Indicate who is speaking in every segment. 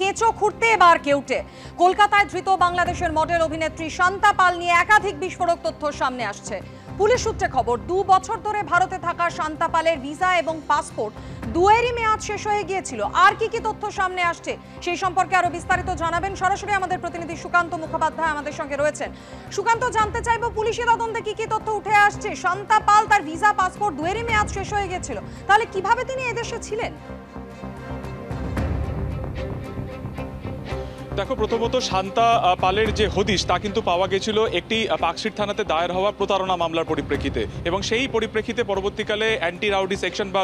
Speaker 1: কেঁচো খুঁড়তে এবার কেউটে। কলকাতায় ধৃত বাংলাদেশের মডেল অভিনেত্রী শান্তা পাল নিয়ে একাধিক বিস্ফোরক তথ্য সামনে আসছে। পুলিশ সূত্রে খবর, 2 বছর ধরে ভারতে থাকা শান্তা পালের ভিসা এবং পাসপোর্ট দুয়েরই মেয়াদ শেষ হয়ে গিয়েছিল। আর কি তথ্য সামনে আসছে সেই সম্পর্কে আরো বিস্তারিত জানাবেন সরাসরি আমাদের প্রতিনিধি সুকান্ত মুখোপাধ্যায় আমাদের সঙ্গে রয়েছেন। সুকান্ত, জানতে চাইবো পুলিশি তদন্তে কি তথ্য উঠে আসছে? শান্তা পাল তার ভিসা পাসপোর্ট দুয়েরই মেয়াদ শেষ হয়ে গিয়েছিল, তাহলে কিভাবে তিনি এদেশে ছিলেন?
Speaker 2: দেখো, প্রথমত শান্তা পালের যে হদিশ তা কিন্তু পাওয়া গেছিল একটি পার্কস্ট্রিট থানাতে দায়ের হওয়া প্রতারণা মামলার পরিপ্রেক্ষিতে, এবং সেই পরিপ্রেক্ষিতে পরবর্তীকালে অ্যান্টি রাউডি সেকশন বা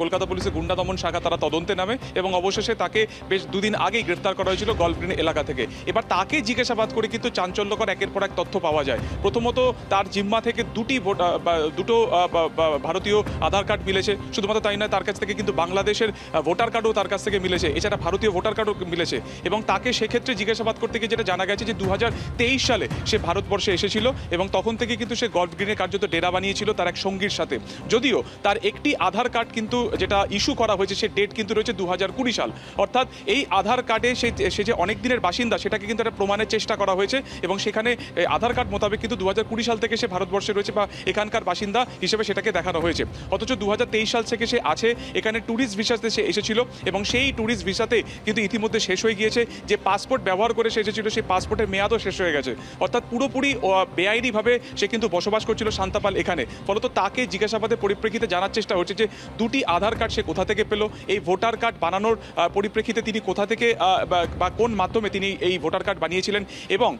Speaker 2: কলকাতা পুলিশের গুন্ডা দমন শাখা তারা তদন্তে নামে এবং অবশেষে তাকে বেশ 2 দিন আগেই গ্রেফতার করা হয়েছিল গল্ফ গ্রিন এলাকা থেকে। এবার তাকে জিজ্ঞাসাবাদ করে কিন্তু চাঞ্চল্যকর একের পর এক তথ্য পাওয়া যায়। প্রথমত তার জিম্মা থেকে দুটো ভারতীয় আধার কার্ড মিলেছে। শুধুমাত্র তাই নয়, তার কাছ থেকে কিন্তু বাংলাদেশের ভোটার কার্ডও তার কাছ থেকে মিলেছে, এছাড়া ভারতীয় ভোটার কার্ডও মিলেছে। এবং তাকে সেক্ষেত্রে জিজ্ঞাসাবাদ করতে গিয়ে যেটা জানা গেছে যে 2023 সালে সে ভারতবর্ষে এসেছিল এবং তখন থেকে কিন্তু সে গল্ফ গ্রিনে কার্যত ডেরা বানিয়েছিল তার এক সঙ্গীর সাথে। যদিও তার একটি আধার কার্ড কিন্তু যেটা ইস্যু করা হয়েছে সে ডেট কিন্তু রয়েছে 2020 সাল, অর্থাৎ এই আধার কার্ডে সে যে অনেক দিনের বাসিন্দা সেটাকে কিন্তু একটা প্রমাণের চেষ্টা করা হয়েছে এবং সেখানে আধার কার্ড মোতাবেক কিন্তু 2020 সাল থেকে সে ভারতবর্ষে রয়েছে বা এখানকার বাসিন্দা হিসেবে সেটাকে দেখানো হয়েছে। অথচ 2023 সাল থেকে সে আছে এখানে ট্যুরিস্ট ভিসাতে সে এসেছিল এবং সেই ট্যুরিস্ট ভিসাতে কিন্তু ইতিমধ্যে শেষ হয়ে গিয়েছে। যে পাসপোর্ট ব্যবহার করে সে এসেছিল সেই পাসপোর্টের মেয়াদও শেষ হয়ে গেছে, অর্থাৎ পুরোপুরি বেআইনিভাবে সে কিন্তু বসবাস করছিল শান্তা পাল এখানে। ফলত তাকে জিজ্ঞাসাবাদের পরিপ্রেক্ষিতে জানার চেষ্টা হচ্ছে যে 2টি আধার কার্ড সে কোথা থেকে পেল, এই ভোটার কার্ড বানানোর পরিপ্রেক্ষিতে তিনি কোথা থেকে বা কোন মাধ্যমে তিনি এই ভোটার কার্ড বানিয়েছিলেন, এবং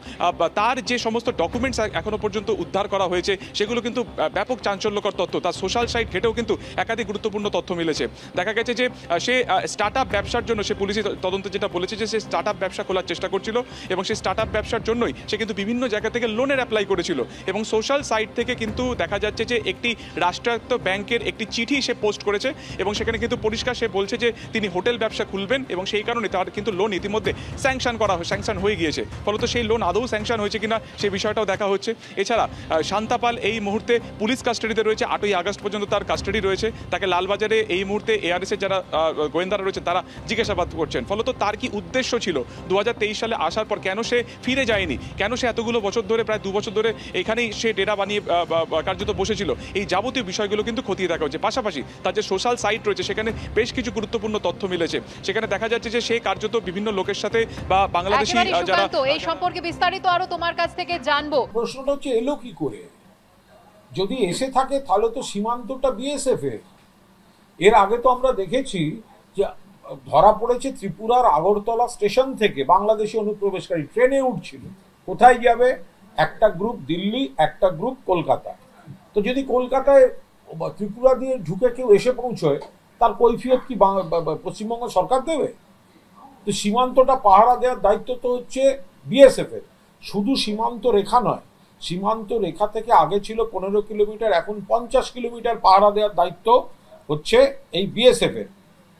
Speaker 2: তার যে সমস্ত ডকুমেন্টস এখনো পর্যন্ত উদ্ধার করা হয়েছে সেগুলো কিন্তু ব্যাপক চাঞ্চল্যকর তথ্য। তার সোশ্যাল সাইট ঘেটেও কিন্তু একাধিক গুরুত্বপূর্ণ তথ্য মিলেছে। দেখা গেছে যে সে স্টার্ট আপ ব্যবসার জন্য, সে পুলিশের তদন্তে যেটা বলেছে যে সে স্টার্ট আপ ব্যবসা খোলার চেষ্টা করছিল এবং সেই স্টার্ট আপ ব্যবসার জন্যই সে কিন্তু বিভিন্ন জায়গা থেকে লোনের অ্যাপ্লাই করেছিল। এবং সোশ্যাল সাইট থেকে কিন্তু দেখা যাচ্ছে যে একটি রাষ্ট্রায়ত্ত ব্যাংকের একটি চিঠি সে পোস্ট করেছে এবং সেখানে কিন্তু পরিষ্কার সে বলছে যে তিনি হোটেল ব্যবসা খুলবেন এবং সেই কারণে তার কিন্তু লোন ইতিমধ্যে স্যাংশন হয়ে গিয়েছে। ফলত সেই লোন আদৌ স্যাংশন হয়েছে কিনা সেই বিষয়টাও দেখা হচ্ছে। এছাড়া শান্তা পাল এই মুহূর্তে পুলিশ কাস্টাডিতে রয়েছে, 8ই আগস্ট পর্যন্ত তার কাস্টাডি রয়েছে। তাকে লালবাজারে এই মুহূর্তে এআরএস এর যারা গোয়েন্দারা রয়েছেন তারা জিজ্ঞাসাবাদ করছেন। ফলত তার কি উদ্দেশ্য ছিল 2023 সালে আসার পর, কেন সে ফিরে যায়নি, কেন সে এতগুলো বছর ধরে, প্রায় 2 বছর ধরে এখানেই সে ডেরা বানিয়ে কার্যত বসেছিল, এই যাবতীয় বিষয়গুলো কিন্তু খতিয়ে দেখা হচ্ছে। পাশাপাশি তার যে সোশ্যাল সাইট রয়েছে সেখানে বেশ কিছু গুরুত্বপূর্ণ তথ্য মিলেছে। সেখানে দেখা যাচ্ছে যে সে কার্যত বিভিন্ন লোকের সাথে বা বাংলাদেশি যারা
Speaker 3: এই সম্পর্কে বিস্তারিত আরো তোমার কাছ থেকে জানবো।
Speaker 4: প্রশ্নটা হচ্ছে এলো কি করে? যদি এসে থাকে তাহলে তো সীমান্তটা বিএসএফ এর আগে তো আমরা দেখেছি যে ধরা পড়েছে ত্রিপুরার আগরতলা স্টেশন থেকে বাংলাদেশি অনুপ্রবেশকারী ট্রেনে উঠছিল। কোথায় যাবে? একটা গ্রুপ দিল্লি, একটা গ্রুপ কলকাতা। তো যদি কলকাতায় ত্রিপুরা দিয়ে ঢুকে কেউ এসে পৌঁছয়, তার কৈফিয়ত কি পশ্চিমবঙ্গ সরকার দেবে? তো সীমান্তটা পাহারা দেওয়ার দায়িত্ব তো হচ্ছে বিএসএফ এর। শুধু সীমান্ত রেখা নয়, সীমান্ত রেখা থেকে আগে ছিল 15 কিলোমিটার, এখন 50 কিলোমিটার পাহারা দেওয়ার দায়িত্ব হচ্ছে এই বিএসএফ এর।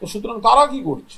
Speaker 4: তো সুতরাং তারা কি করছে?